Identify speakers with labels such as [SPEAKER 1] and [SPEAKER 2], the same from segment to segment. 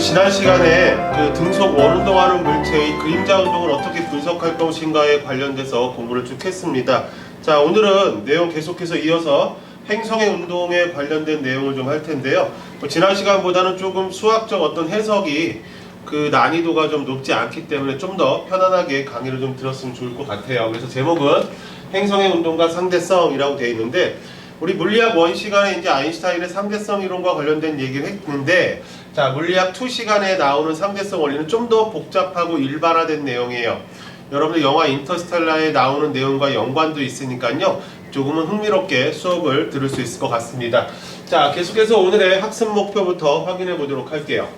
[SPEAKER 1] 지난 시간에 그 등속 원운동하는 물체의 그림자 운동을 어떻게 분석할 것인가에 관련돼서 공부를 쭉 했습니다. 자, 오늘은 내용 계속해서 이어서 행성의 운동에 관련된 내용을 좀 할 텐데요. 지난 시간보다는 조금 수학적 어떤 해석이 그 난이도가 좀 높지 않기 때문에 좀 더 편안하게 강의를 좀 들었으면 좋을 것 같아요. 그래서 제목은 행성의 운동과 상대성이라고 되어 있는데, 우리 물리학 1 시간에 이제 아인슈타인의 상대성 이론과 관련된 얘기를 했는데, 자, 물리학 2 시간에 나오는 상대성 원리는 좀 더 복잡하고 일반화된 내용이에요. 여러분들 영화 인터스텔라에 나오는 내용과 연관도 있으니까요, 조금은 흥미롭게 수업을 들을 수 있을 것 같습니다. 자, 계속해서 오늘의 학습 목표부터 확인해 보도록 할게요.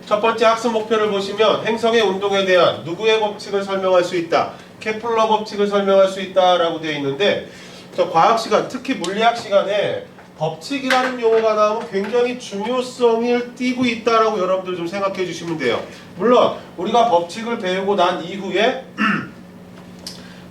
[SPEAKER 1] 첫 번째 학습 목표를 보시면 행성의 운동에 대한 누구의 법칙을 설명할 수 있다, 케플러 법칙을 설명할 수 있다 라고 되어 있는데, 저 과학 시간, 특히 물리학 시간에 법칙이라는 용어가 나오면 굉장히 중요성을 띠고 있다라고 여러분들 좀 생각해 주시면 돼요. 물론 우리가 법칙을 배우고 난 이후에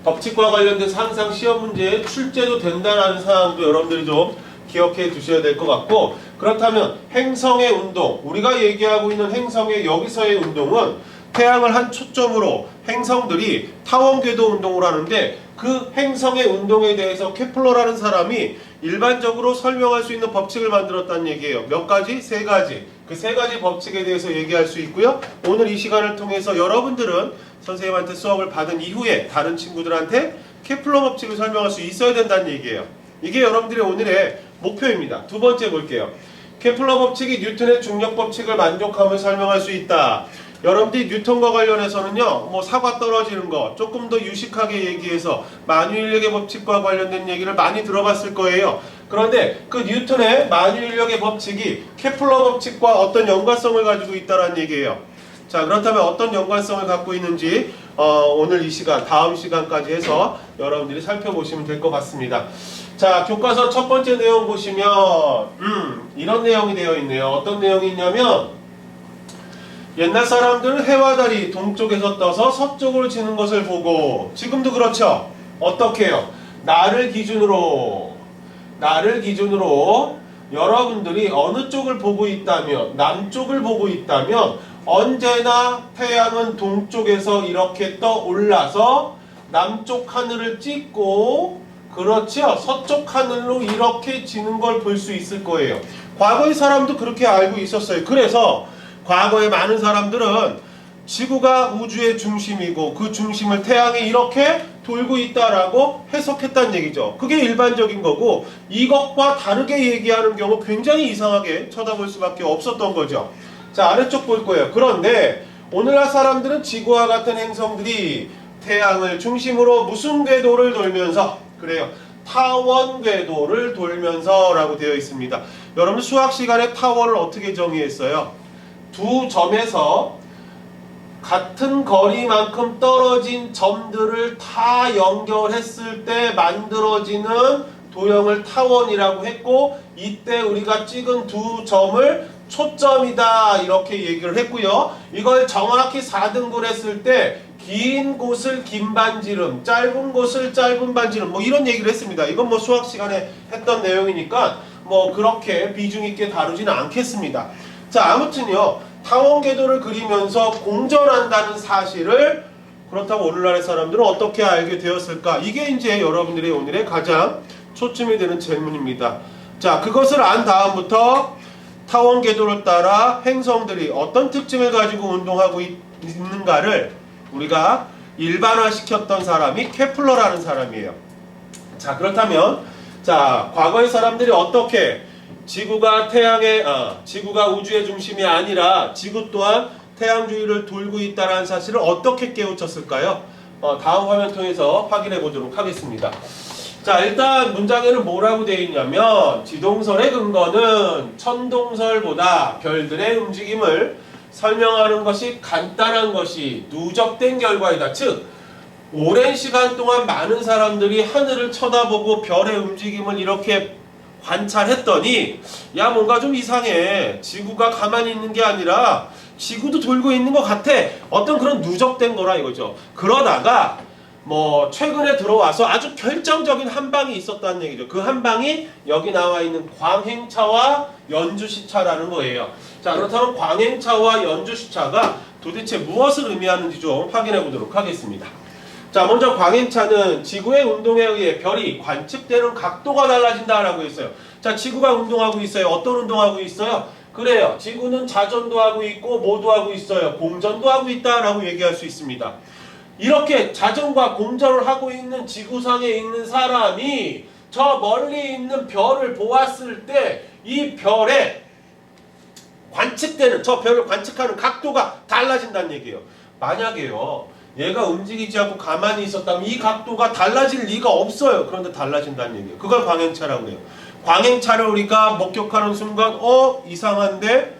[SPEAKER 1] 법칙과 관련돼서 항상 시험 문제에 출제도 된다는 사항도 여러분들이 좀 기억해 두셔야 될 것 같고, 그렇다면 행성의 운동, 우리가 얘기하고 있는 행성의 여기서의 운동은 태양을 한 초점으로 행성들이 타원 궤도 운동을 하는데, 그 행성의 운동에 대해서 케플러라는 사람이 일반적으로 설명할 수 있는 법칙을 만들었다는 얘기예요. 몇 가지? 세 가지. 그 세 가지 법칙에 대해서 얘기할 수 있고요. 오늘 이 시간을 통해서 여러분들은 선생님한테 수업을 받은 이후에 다른 친구들한테 케플러 법칙을 설명할 수 있어야 된다는 얘기예요. 이게 여러분들의 오늘의 목표입니다. 두 번째 볼게요. 케플러 법칙이 뉴턴의 중력 법칙을 만족하며 설명할 수 있다. 여러분들이 뉴턴과 관련해서는요, 뭐 사과 떨어지는 거 조금 더 유식하게 얘기해서 만유인력의 법칙과 관련된 얘기를 많이 들어봤을 거예요. 그런데 그 뉴턴의 만유인력의 법칙이 케플러 법칙과 어떤 연관성을 가지고 있다는 얘기예요. 자, 그렇다면 어떤 연관성을 갖고 있는지 오늘 이 시간, 다음 시간까지 해서 여러분들이 살펴보시면 될 것 같습니다. 자, 교과서 첫 번째 내용 보시면 이런 내용이 되어 있네요. 어떤 내용이 있냐면, 옛날 사람들은 해와 달이 동쪽에서 떠서 서쪽으로 지는 것을 보고, 지금도 그렇죠? 어떻게 해요? 나를 기준으로 여러분들이 어느 쪽을 보고 있다면, 남쪽을 보고 있다면 언제나 태양은 동쪽에서 이렇게 떠올라서 남쪽 하늘을 찍고, 그렇죠? 서쪽 하늘로 이렇게 지는 걸 볼 수 있을 거예요. 과거의 사람도 그렇게 알고 있었어요. 그래서 과거의 많은 사람들은 지구가 우주의 중심이고 그 중심을 태양이 이렇게 돌고 있다라고 해석했다는 얘기죠. 그게 일반적인 거고, 이것과 다르게 얘기하는 경우 굉장히 이상하게 쳐다볼 수밖에 없었던 거죠. 자, 아래쪽 볼 거예요. 그런데 오늘날 사람들은 지구와 같은 행성들이 태양을 중심으로 무슨 궤도를 돌면서, 그래요, 타원 궤도를 돌면서 라고 되어 있습니다. 여러분 수학 시간에 타원을 어떻게 정의했어요? 두 점에서 같은 거리만큼 떨어진 점들을 다 연결했을 때 만들어지는 도형을 타원이라고 했고, 이때 우리가 찍은 두 점을 초점이다 이렇게 얘기를 했고요. 이걸 정확히 4등분 했을 때 긴 곳을 긴 반지름, 짧은 곳을 짧은 반지름, 뭐 이런 얘기를 했습니다. 이건 뭐 수학 시간에 했던 내용이니까 뭐 그렇게 비중 있게 다루지는 않겠습니다. 자, 아무튼요, 타원 궤도를 그리면서 공전한다는 사실을, 그렇다고 오늘날의 사람들은 어떻게 알게 되었을까? 이게 이제 여러분들의 오늘의 가장 초점이 되는 질문입니다. 자, 그것을 안 다음부터 타원 궤도를 따라 행성들이 어떤 특징을 가지고 운동하고 있는가를 우리가 일반화시켰던 사람이 케플러라는 사람이에요. 자, 그렇다면 자, 과거의 사람들이 어떻게 지구가 지구가 우주의 중심이 아니라 지구 또한 태양 주위를 돌고 있다는 사실을 어떻게 깨우쳤을까요? 다음 화면 통해서 확인해 보도록 하겠습니다. 자, 일단 문장에는 뭐라고 되어 있냐면, 지동설의 근거는 천동설보다 별들의 움직임을 설명하는 것이 간단한 것이 누적된 결과이다. 즉, 오랜 시간 동안 많은 사람들이 하늘을 쳐다보고 별의 움직임을 이렇게 관찰했더니, 야, 뭔가 좀 이상해. 지구가 가만히 있는 게 아니라 지구도 돌고 있는 것 같아. 어떤 그런 누적된 거라 이거죠. 그러다가 뭐 최근에 들어와서 아주 결정적인 한 방이 있었다는 얘기죠. 그 한 방이 여기 나와 있는 광행차와 연주시차라는 거예요. 자, 그렇다면 광행차와 연주시차가 도대체 무엇을 의미하는지 좀 확인해 보도록 하겠습니다. 자, 먼저 광행차는 지구의 운동에 의해 별이 관측되는 각도가 달라진다라고 했어요. 자, 지구가 운동하고 있어요. 어떤 운동하고 있어요? 그래요. 지구는 자전도 하고 있고 뭐도 하고 있어요. 공전도 하고 있다라고 얘기할 수 있습니다. 이렇게 자전과 공전을 하고 있는 지구상에 있는 사람이 저 멀리 있는 별을 보았을 때 이 별에 관측되는, 저 별을 관측하는 각도가 달라진다는 얘기예요. 만약에요, 얘가 움직이지 않고 가만히 있었다면 이 각도가 달라질 리가 없어요. 그런데 달라진다는 얘기예요. 그걸 광행차라고 해요. 광행차를 우리가 목격하는 순간 이상한데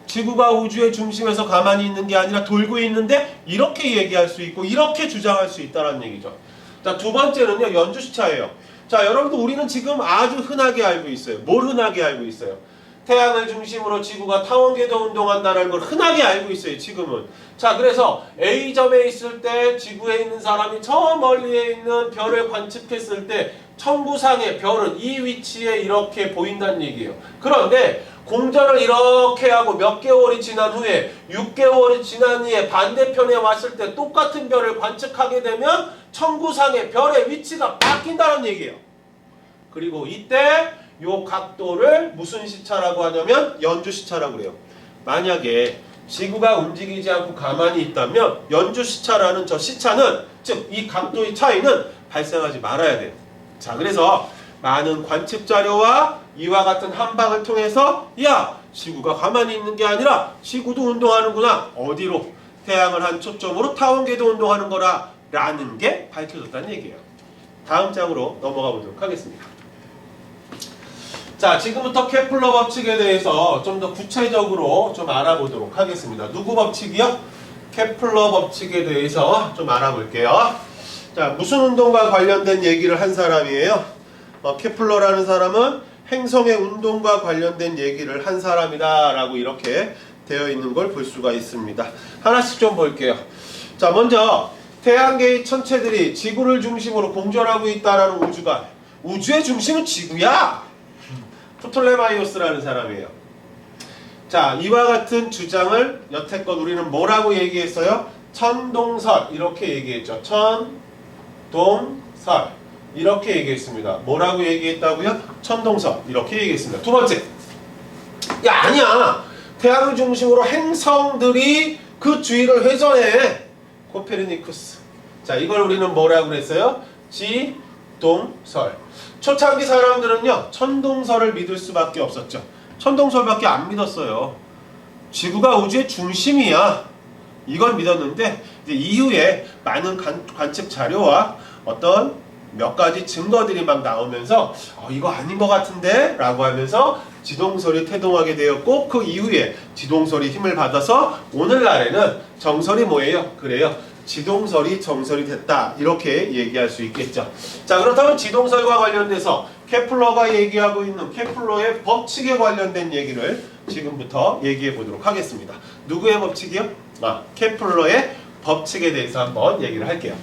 [SPEAKER 1] 지구가 우주의 중심에서 가만히 있는 게 아니라 돌고 있는데 이렇게 얘기할 수 있고 이렇게 주장할 수 있다는 얘기죠. 자, 두 번째는요, 연주시차예요. 자, 여러분들 우리는 지금 아주 흔하게 알고 있어요. 뭘 흔하게 알고 있어요? 태양을 중심으로 지구가 타원궤도 운동한다는 걸 흔하게 알고 있어요, 지금은. 자, 그래서 A점에 있을 때 지구에 있는 사람이 저 멀리에 있는 별을 관측했을 때 천구상의 별은 이 위치에 이렇게 보인다는 얘기예요. 그런데 공전을 이렇게 하고 몇 개월이 지난 후에 6개월이 지난 후에 반대편에 왔을 때 똑같은 별을 관측하게 되면 천구상의 별의 위치가 바뀐다는 얘기예요. 그리고 이때 요 각도를 무슨 시차라고 하냐면 연주시차라고 그래요. 만약에 지구가 움직이지 않고 가만히 있다면 연주시차라는 저 시차는, 즉 이 각도의 차이는 발생하지 말아야 돼요. 자, 그래서 많은 관측 자료와 이와 같은 한방을 통해서 야, 지구가 가만히 있는 게 아니라 지구도 운동하는구나. 어디로? 태양을 한 초점으로 타원궤도 운동하는 거라 라는 게 밝혀졌다는 얘기예요. 다음 장으로 넘어가 보도록 하겠습니다. 자, 지금부터 케플러 법칙에 대해서 좀 더 구체적으로 좀 알아보도록 하겠습니다. 누구 법칙이요? 케플러 법칙에 대해서 좀 알아볼게요. 자, 무슨 운동과 관련된 얘기를 한 사람이에요? 케플러라는 사람은 행성의 운동과 관련된 얘기를 한 사람이다 라고 이렇게 되어 있는 걸 볼 수가 있습니다. 하나씩 좀 볼게요. 자, 먼저 태양계의 천체들이 지구를 중심으로 공전하고 있다라는 우주가, 우주의 중심은 지구야! 프톨레마이오스라는 사람이에요. 자, 이와 같은 주장을 여태껏 우리는 뭐라고 얘기했어요? 천동설, 이렇게 얘기했죠. 천동설, 이렇게 얘기했습니다. 뭐라고 얘기했다고요? 천동설, 이렇게 얘기했습니다. 두 번째, 야, 아니야, 태양을 중심으로 행성들이 그 주위를 회전해. 코페르니쿠스. 자, 이걸 우리는 뭐라고 그랬어요? 지동설. 초창기 사람들은요, 천동설을 믿을 수밖에 없었죠. 천동설밖에 안 믿었어요. 지구가 우주의 중심이야, 이걸 믿었는데 이제 이후에 많은 관측 자료와 어떤 몇 가지 증거들이 막 나오면서 이거 아닌 것 같은데? 라고 하면서 지동설이 태동하게 되었고, 그 이후에 지동설이 힘을 받아서 오늘날에는 정설이 뭐예요? 그래요, 지동설이 정설이 됐다, 이렇게 얘기할 수 있겠죠. 자, 그렇다면 지동설과 관련돼서 케플러가 얘기하고 있는 케플러의 법칙에 관련된 얘기를 지금부터 얘기해 보도록 하겠습니다. 누구의 법칙이요? 케플러의 법칙에 대해서 한번 얘기를 할게요.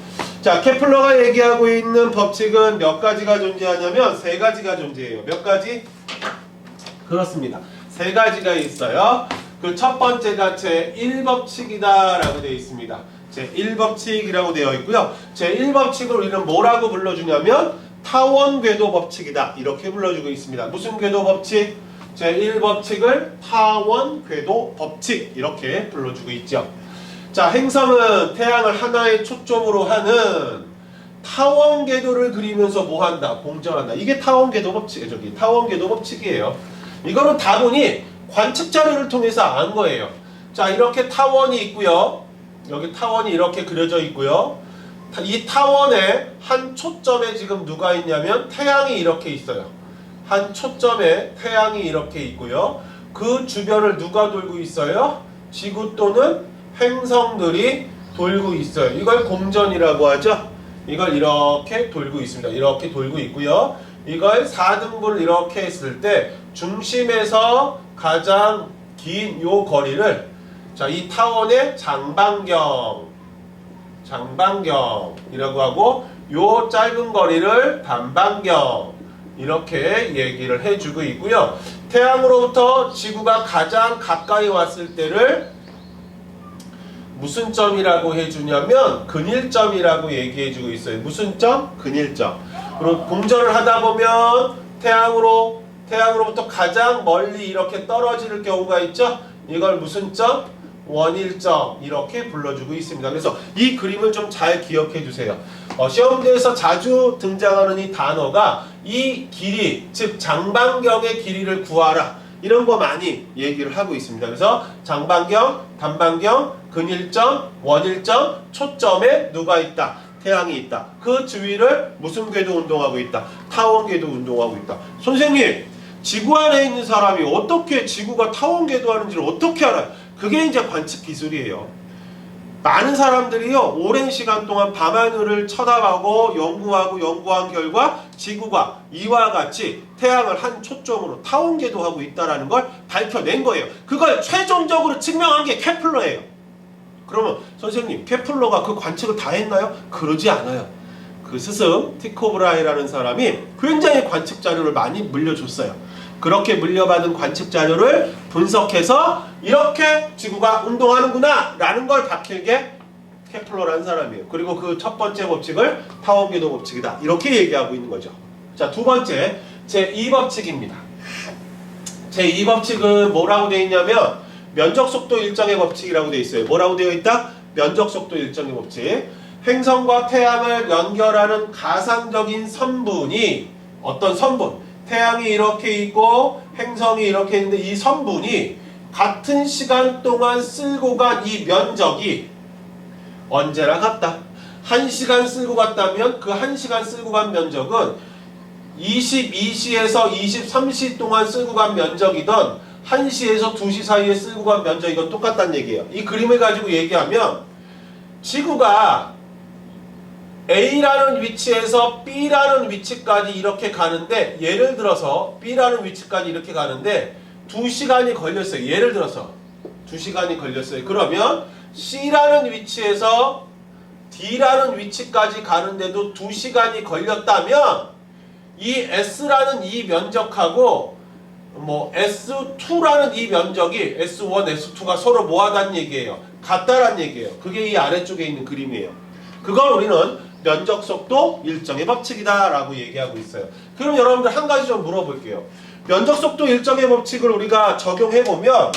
[SPEAKER 1] 자, 케플러가 얘기하고 있는 법칙은 몇 가지가 존재하냐면 세 가지가 존재해요. 몇 가지? 그렇습니다. 세 가지가 있어요. 그 첫 번째가 제1법칙이다 라고 되어 있습니다. 제1법칙이라고 되어 있고요. 제1법칙을 우리는 뭐라고 불러주냐면 타원궤도 법칙이다, 이렇게 불러주고 있습니다. 무슨 궤도 법칙? 제1법칙을 타원궤도 법칙, 이렇게 불러주고 있죠. 자, 행성은 태양을 하나의 초점으로 하는 타원궤도를 그리면서 뭐한다? 공전한다. 이게 타원궤도 법칙, 타원궤도 법칙이에요. 이거는 다분히 관측 자료를 통해서 안 거예요. 자, 이렇게 타원이 있고요. 여기 타원이 이렇게 그려져 있고요. 이 타원의 한 초점에 지금 누가 있냐면 태양이 이렇게 있어요. 한 초점에 태양이 이렇게 있고요. 그 주변을 누가 돌고 있어요? 지구 또는 행성들이 돌고 있어요. 이걸 공전이라고 하죠. 이걸 이렇게 돌고 있습니다. 이렇게 돌고 있고요. 이걸 4등분을 이렇게 했을 때 중심에서 가장 긴 요 거리를, 자, 이 타원의 장반경이라고 하고, 요 짧은 거리를 단반경, 이렇게 얘기를 해주고 있고요. 태양으로부터 지구가 가장 가까이 왔을 때를 무슨 점이라고 해주냐면 근일점이라고 얘기해주고 있어요. 무슨 점? 근일점. 그리고 공전을 하다 보면 태양으로부터 가장 멀리 이렇게 떨어질 경우가 있죠. 이걸 무슨 점? 원일점 이렇게 불러주고 있습니다. 그래서 이 그림을 좀 잘 기억해 주세요. 시험대에서 자주 등장하는 이 단어가 이 길이, 즉 장반경의 길이를 구하라 이런 거 많이 얘기를 하고 있습니다. 그래서 장반경, 단반경, 근일점, 원일점, 초점에 누가 있다? 태양이 있다. 그 주위를 무슨 궤도 운동하고 있다? 타원궤도 운동하고 있다. 선생님, 지구 안에 있는 사람이 어떻게 지구가 타원궤도 하는지를 어떻게 알아요? 그게 이제 관측 기술이에요. 많은 사람들이요, 오랜 시간 동안 밤하늘을 쳐다보고 연구한 결과 지구가 이와 같이 태양을 한 초점으로 타원궤도 하고 있다는 걸 밝혀낸 거예요. 그걸 최종적으로 증명한 게 케플러예요. 그러면 선생님, 케플러가 그 관측을 다 했나요? 그러지 않아요. 그 스승 티코 브라헤라는 사람이 굉장히 관측 자료를 많이 물려줬어요. 그렇게 물려받은 관측 자료를 분석해서 이렇게 지구가 운동하는구나 라는 걸 밝힌 게 케플러라는 사람이에요. 그리고 그 첫 번째 법칙을 타원궤도 법칙이다 이렇게 얘기하고 있는 거죠. 자, 두 번째 제2법칙입니다. 제2법칙은 뭐라고 되어 있냐면 면적속도 일정의 법칙이라고 되어 있어요. 뭐라고 되어 있다? 면적속도 일정의 법칙. 행성과 태양을 연결하는 가상적인 선분이 어떤 선분? 태양이 이렇게 있고 행성이 이렇게 있는데 이 선분이 같은 시간 동안 쓸고 간 이 면적이 언제나 같다. 1시간 쓸고 갔다면 그 1시간 쓸고 간 면적은 22시에서 23시 동안 쓸고 간 면적이던 1시에서 2시 사이에 쓸고 간 면적이건 똑같다는 얘기예요. 이 그림을 가지고 얘기하면 지구가 A라는 위치에서 B라는 위치까지 이렇게 가는데 예를 들어서 B라는 위치까지 이렇게 가는데 2시간이 걸렸어요. 예를 들어서 2시간이 걸렸어요. 그러면 C라는 위치에서 D라는 위치까지 가는데도 2시간이 걸렸다면 이 S라는 이 면적하고 S2라는 이 면적이 S1, S2가 서로 뭐하다는 얘기예요? 같다라는 얘기예요. 그게 이 아래쪽에 있는 그림이에요. 그걸 우리는 면적속도 일정의 법칙이다 라고 얘기하고 있어요. 그럼 여러분들 한 가지 좀 물어볼게요. 면적속도 일정의 법칙을 우리가 적용해보면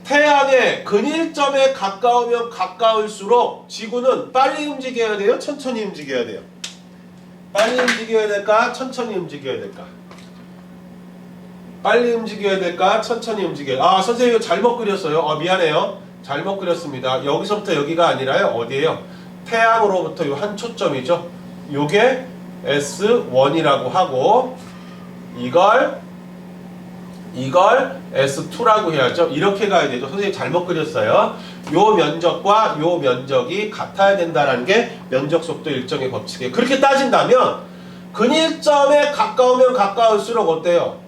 [SPEAKER 1] 태양의 근일점에 가까우면 가까울수록 지구는 빨리 움직여야 돼요? 천천히 움직여야 돼요? 빨리 움직여야 될까? 천천히 움직여야 될까? 빨리 움직여야 될까? 천천히 움직여야 될까? 아, 선생님 이거 잘못 그렸어요. 미안해요. 잘못 그렸습니다. 여기서부터 여기가 아니라요. 어디예요? 태양으로부터 요 한 초점이죠. 요게 S1이라고 하고 이걸 S2라고 해야죠. 이렇게 가야 되죠. 선생님 잘못 그렸어요. 요 면적과 요 면적이 같아야 된다는 게 면적속도 일정의 법칙이에요. 그렇게 따진다면 근일점에 가까우면 가까울수록 어때요?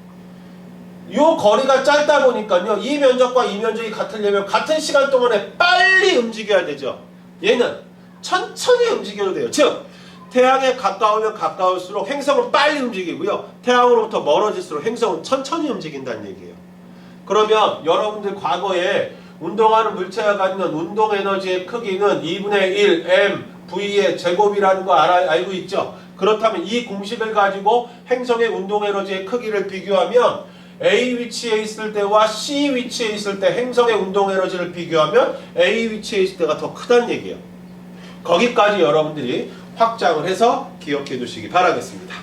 [SPEAKER 1] 요 거리가 짧다 보니까요. 이 면적과 이 면적이 같으려면 같은 시간 동안에 빨리 움직여야 되죠. 얘는 천천히 움직여도 돼요. 즉 태양에 가까우면 가까울수록 행성은 빨리 움직이고요. 태양으로부터 멀어질수록 행성은 천천히 움직인다는 얘기예요. 그러면 여러분들 과거에 운동하는 물체가 갖는 운동 에너지의 크기는 2분의 1 mv의 제곱이라는 거 알고 있죠? 그렇다면 이 공식을 가지고 행성의 운동 에너지의 크기를 비교하면 A 위치에 있을 때와 C 위치에 있을 때 행성의 운동 에너지를 비교하면 A 위치에 있을 때가 더 크다는 얘기예요. 거기까지 여러분들이 확장을 해서 기억해 두시기 바라겠습니다.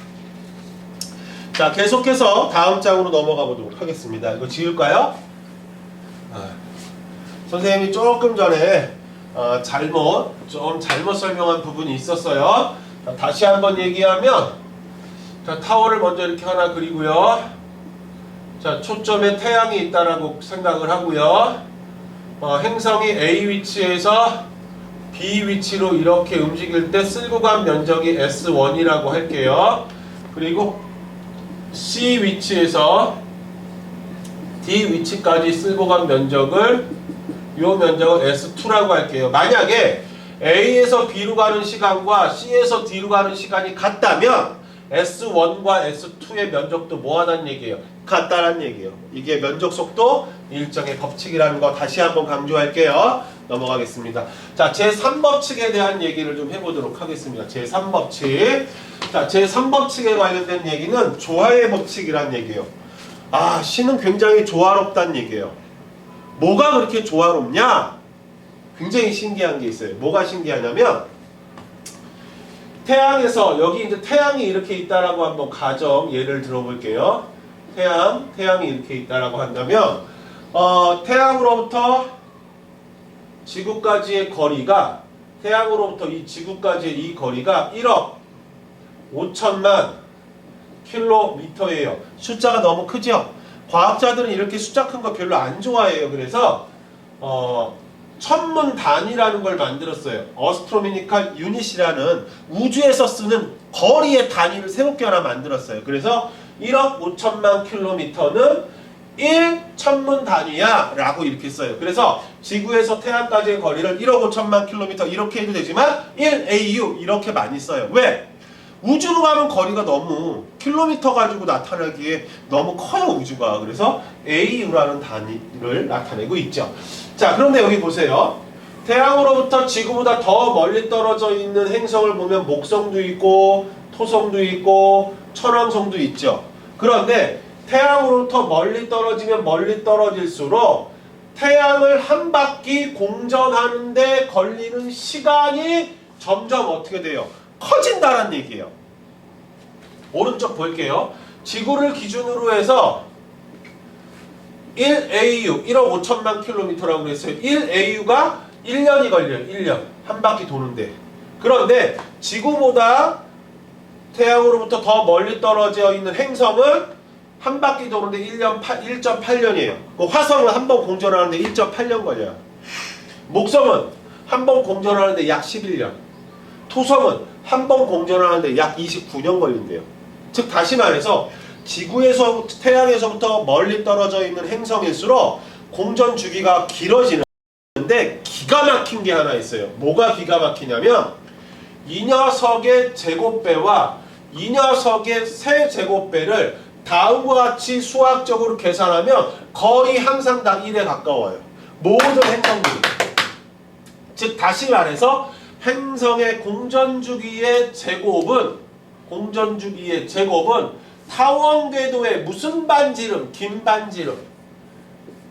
[SPEAKER 1] 자, 계속해서 다음 장으로 넘어가 보도록 하겠습니다. 이거 지울까요? 선생님이 조금 전에 잘못 설명한 부분이 있었어요. 자, 다시 한번 얘기하면 자, 타워를 먼저 이렇게 하나 그리고요. 자, 초점에 태양이 있다라고 생각을 하고요. 행성이 A 위치에서 B 위치로 이렇게 움직일 때 쓸고 간 면적이 S1이라고 할게요. 그리고 C 위치에서 D 위치까지 쓸고 간 면적을 요 면적은 S2라고 할게요. 만약에 A에서 B로 가는 시간과 C에서 D로 가는 시간이 같다면 S1과 S2의 면적도 뭐하다는 얘기예요? 같다는 얘기예요. 이게 면적 속도 일정의 법칙이라는 거 다시 한번 강조할게요. 넘어가겠습니다. 자, 제3법칙에 대한 얘기를 좀 해보도록 하겠습니다. 제3법칙. 자, 제3법칙에 관련된 얘기는 조화의 법칙이란 얘기예요. 아, 시는 굉장히 조화롭다는 얘기예요. 뭐가 그렇게 조화롭냐? 굉장히 신기한 게 있어요. 뭐가 신기하냐면 태양에서 여기 이제 태양이 이렇게 있다라고 한번 가정 예를 들어볼게요. 태양이 이렇게 있다라고 한다면 태양으로부터 지구까지의 거리가 태양으로부터 이 지구까지의 이 거리가 1억 5천만 킬로미터예요. 숫자가 너무 크죠? 과학자들은 이렇게 숫자 큰 거 별로 안 좋아해요. 그래서 천문 단위라는 걸 만들었어요. 어스트로노미컬 유닛이라는 우주에서 쓰는 거리의 단위를 새롭게 하나 만들었어요. 그래서 1억 5천만 킬로미터는 1천문 단위야 라고 이렇게 써요. 그래서 지구에서 태양까지의 거리를 1억 5천만 킬로미터 이렇게 해도 되지만 1AU 이렇게 많이 써요. 왜? 우주로 가면 거리가 너무 킬로미터 가지고 나타나기에 너무 커요, 우주가. 그래서 AU라는 단위를 나타내고 있죠. 자, 그런데 여기 보세요. 태양으로부터 지구보다 더 멀리 떨어져 있는 행성을 보면 목성도 있고 토성도 있고 천왕성도 있죠. 그런데 태양으로부터 멀리 떨어지면 멀리 떨어질수록 태양을 한 바퀴 공전하는데 걸리는 시간이 점점 어떻게 돼요? 커진다는 얘기예요. 오른쪽 볼게요. 지구를 기준으로 해서 1AU, 1억 5천만 킬로미터라고 그랬어요. 1AU가 1년이 걸려요. 1년. 한 바퀴 도는데. 그런데 지구보다 태양으로부터 더 멀리 떨어져 있는 행성은 한 바퀴 도는데 1.8년이에요. 화성은 한 번 공전하는데 1.8년 걸려요. 목성은 한 번 공전하는데 약 11년. 토성은 한 번 공전하는데 약 29년 걸린대요. 즉 다시 말해서 지구에서 태양에서부터 멀리 떨어져 있는 행성일수록 공전 주기가 길어지는데 기가 막힌 게 하나 있어요. 뭐가 기가 막히냐면 이 녀석의 제곱배와 이 녀석의 세 제곱배를 다음과 같이 수학적으로 계산하면 거의 항상 다 1에 가까워요. 모든 행성들이. 즉 다시 말해서 행성의 공전주기의 제곱은 타원궤도의 무슨 반지름? 긴 반지름.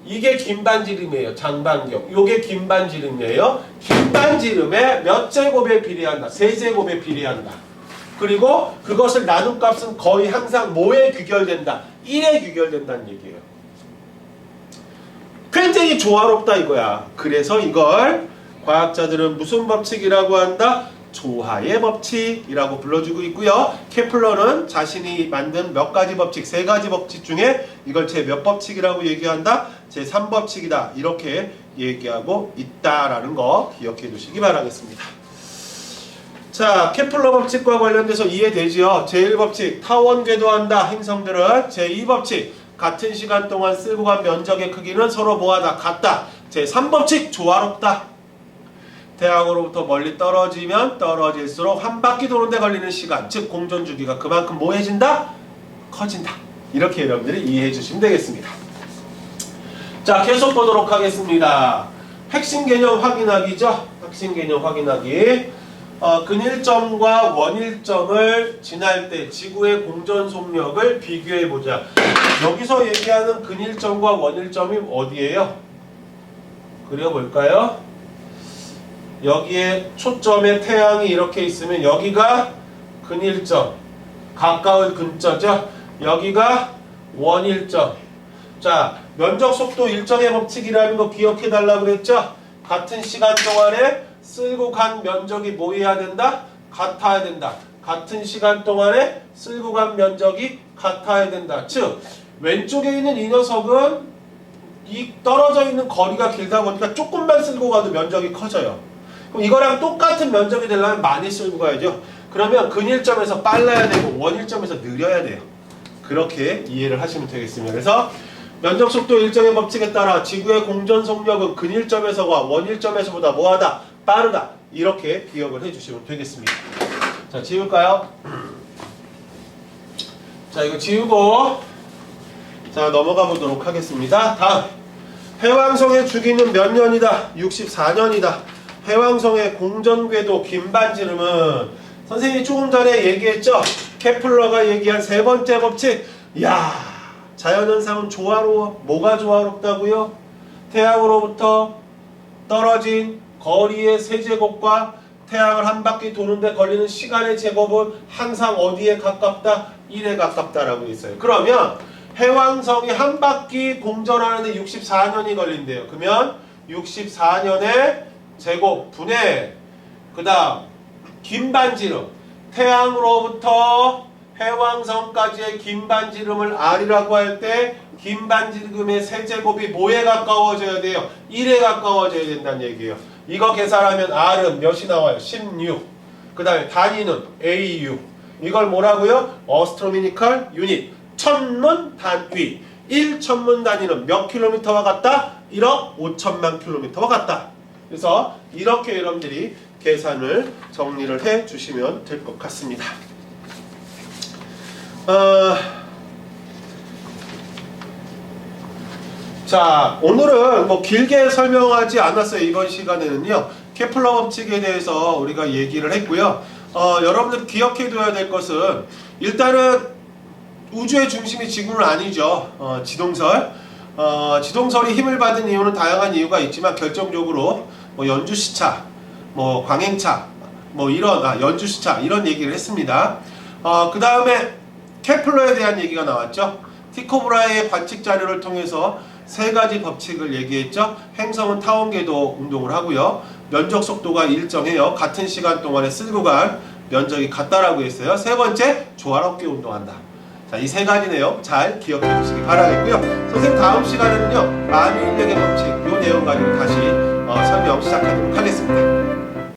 [SPEAKER 1] 이게 긴 반지름이에요. 장반경. 요게 긴 반지름이에요. 긴 반지름에 몇 제곱에 비례한다? 세 제곱에 비례한다. 그리고 그것을 나눈 값은 거의 항상 뭐에 귀결된다? 1에 귀결된다는 얘기예요. 굉장히 조화롭다 이거야. 그래서 이걸 과학자들은 무슨 법칙이라고 한다? 조화의 법칙이라고 불러주고 있고요. 케플러는 자신이 만든 몇 가지 법칙, 세 가지 법칙 중에 이걸 제 몇 법칙이라고 얘기한다? 제 3법칙이다. 이렇게 얘기하고 있다라는 거 기억해 두시기 바라겠습니다. 자, 케플러 법칙과 관련돼서 이해되지요? 제1법칙, 타원 궤도한다 행성들은. 제2법칙, 같은 시간 동안 쓸고 간 면적의 크기는 서로 뭐하다? 같다. 제3법칙, 조화롭다. 태양으로부터 멀리 떨어지면 떨어질수록 한 바퀴 도는데 걸리는 시간, 즉 공전주기가 그만큼 뭐해진다? 커진다. 이렇게 여러분들이 이해해 주시면 되겠습니다. 자, 계속 보도록 하겠습니다. 핵심 개념 확인하기죠. 핵심 개념 확인하기. 근일점과 원일점을 지날 때 지구의 공전 속력을 비교해 보자. 여기서 얘기하는 근일점과 원일점이 어디예요? 그려볼까요? 여기에 초점에 태양이 이렇게 있으면 여기가 근일점, 가까운 근자죠. 여기가 원일점. 자, 면적 속도 일정의 법칙이라는 거 기억해 달라고 그랬죠. 같은 시간 동안에 쓸고 간 면적이 뭐 해야 된다? 같아야 된다. 같은 시간 동안에 쓸고 간 면적이 같아야 된다. 즉 왼쪽에 있는 이 녀석은 이 떨어져 있는 거리가 길다 보니까 조금만 쓸고 가도 면적이 커져요. 그럼 이거랑 똑같은 면적이 되려면 많이 쓸고 가야죠. 그러면 근일점에서 빨라야 되고 원일점에서 느려야 돼요. 그렇게 이해를 하시면 되겠습니다. 그래서 면적 속도 일정의 법칙에 따라 지구의 공전 속력은 근일점에서와 원일점에서보다 뭐하다? 빠르다. 이렇게 기억을 해주시면 되겠습니다. 자, 지울까요? 자, 이거 지우고 자, 넘어가 보도록 하겠습니다. 다음, 해왕성의 주기는 몇 년이다? 64년이다. 해왕성의 공전궤도 긴반지름은 선생님이 조금 전에 얘기했죠? 케플러가 얘기한 세 번째 법칙. 이야, 자연현상은 조화로워. 뭐가 조화롭다고요? 태양으로부터 떨어진 거리의 세제곱과 태양을 한 바퀴 도는데 걸리는 시간의 제곱은 항상 어디에 가깝다? 1에 가깝다라고 있어요. 그러면 해왕성이 한 바퀴 공전하는데 64년이 걸린대요. 그러면 64년의 제곱 분의 그 다음 긴반지름, 태양으로부터 해왕성까지의 긴반지름을 R이라고 할 때 긴반지름의 세제곱이 뭐에 가까워져야 돼요? 1에 가까워져야 된다는 얘기예요. 이거 계산하면 R은 몇이 나와요? 16. 그 다음에 단위는 AU. 이걸 뭐라고요? 어스트로노미컬 유닛. 천문 단위. 1천문 단위는 몇 킬로미터와 같다? 1억 5천만 킬로미터와 같다. 그래서 이렇게 여러분들이 계산을 정리를 해 주시면 될 것 같습니다. 자, 오늘은 뭐 길게 설명하지 않았어요. 이번 시간에는요. 케플러 법칙에 대해서 우리가 얘기를 했고요. 여러분들 기억해 둬야 될 것은 일단은 우주의 중심이 지구는 아니죠. 지동설. 지동설이 힘을 받은 이유는 다양한 이유가 있지만 결정적으로 뭐 연주시차, 뭐 광행차, 뭐 이런 연주시차 이런 얘기를 했습니다. 그 다음에 케플러에 대한 얘기가 나왔죠. 티코브라의 관측 자료를 통해서 세 가지 법칙을 얘기했죠. 행성은 타원궤도 운동을 하고요. 면적 속도가 일정해요. 같은 시간 동안에 쓸고 간 면적이 같다라고 했어요. 세 번째, 조화롭게 운동한다. 자, 이 세 가지 내용 잘 기억해 주시기 바라겠고요. 선생님 다음 시간에는요, 만유인력의 법칙 이 내용 가지고 다시 설명 시작하도록 하겠습니다.